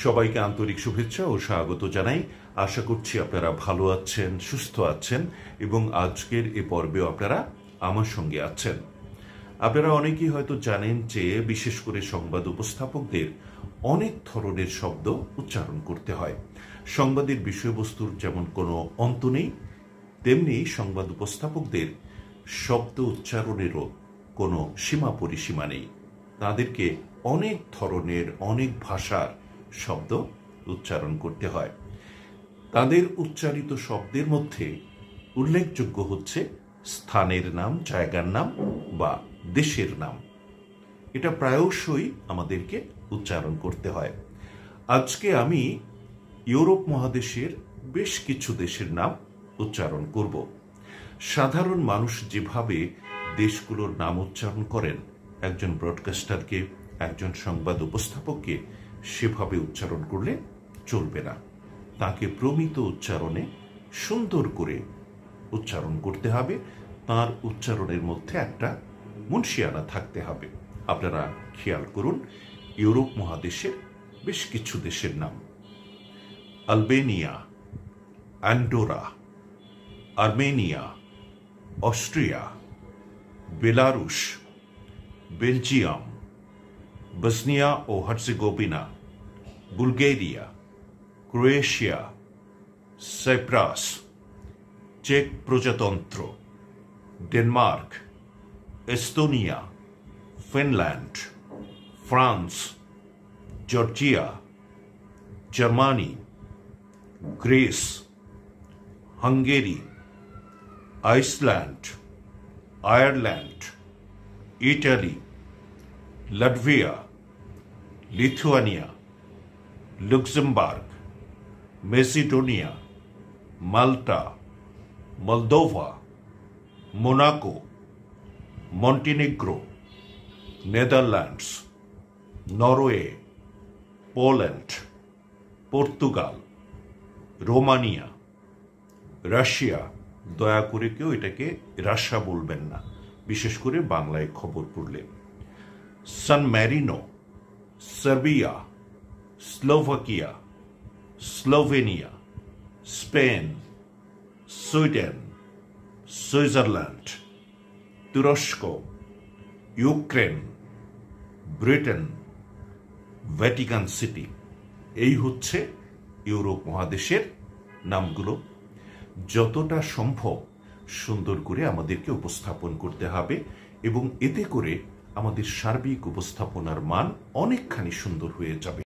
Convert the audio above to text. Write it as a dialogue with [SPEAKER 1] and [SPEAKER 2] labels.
[SPEAKER 1] সবাইকে আন্তরিক শুভেচ্ছা ও স্বাগত জানাই। আশা করছি আপনারা ভালো আছেন, সুস্থ আছেন এবং আজকের এই পর্বেও আপনারা আমার সঙ্গে আছেন। আপনারা অনেকেই হয়তো জানেন যে বিশেষ করে সংবাদ উপস্থাপকদের অনেক ধরনের শব্দ উচ্চারণ করতে হয়। সংবাদের বিষয়বস্তুর যেমন কোনো অন্ত নেই, তেমনি সংবাদ উপস্থাপকদের শব্দ উচ্চারণেরও কোনো সীমা পরিসীমা নেই। তাদেরকে অনেক ধরনের অনেক ভাষার শব্দ উচ্চারণ করতে হয়। তাদের উচ্চারিত শব্দের মধ্যে উল্লেখযোগ্য হচ্ছে স্থানের নাম, জায়গার নাম বা দেশের নাম। এটা প্রায়শই আমাদেরকে উচ্চারণ করতে হয়। আজকে আমি ইউরোপ মহাদেশের বেশ কিছু দেশের নাম উচ্চারণ করব। সাধারণ মানুষ যেভাবে দেশগুলোর নাম উচ্চারণ করেন, একজন ব্রডকাস্টারকে, একজন সংবাদ উপস্থাপককে সেভাবে উচ্চারণ করলে চলবে না। তাকে প্রমিত উচ্চারণে সুন্দর করে উচ্চারণ করতে হবে। তার উচ্চারণের মধ্যে একটা মুনশিয়ানা থাকতে হবে। আপনারা খেয়াল করুন ইউরোপ মহাদেশের বেশ কিছু দেশের নাম: Albania, Andorra, Armenia, Austria, Belarus, Belgium, Bosnia ও হার্জেগোভিনা, বুলগেরিয়া, ক্রোয়েশিয়া, সাইপ্রাস, চেক প্রজাতন্ত্র, Denmark, Estonia, Finland, France, Georgia, Germany, Greece, Hungary, Iceland, Ireland, Italy, Latvia, Lithuania, Luxembourg, Macedonia, Malta, Moldova, Monaco, Montenegro, Netherlands, Norway, Poland, Portugal, Romania, Russia. দয়া করে কেউ এটাকে Russia বলবেন না, বিশেষ করে বাংলায় খবর পড়লে। San Marino, Serbia, Slovakia, Slovenia, Spain, Sweden, Switzerland, তুরস্ক, ইউক্রেন, ব্রিটেন, ভ্যাটিকান সিটি। এই হচ্ছে ইউরোপ মহাদেশের নামগুলো। যতটা সম্ভব সুন্দর করে আমাদেরকে উপস্থাপন করতে হবে এবং এতে করে আমাদের সার্বিক উপস্থাপনার মান অনেকখানি সুন্দর হয়ে যাবে।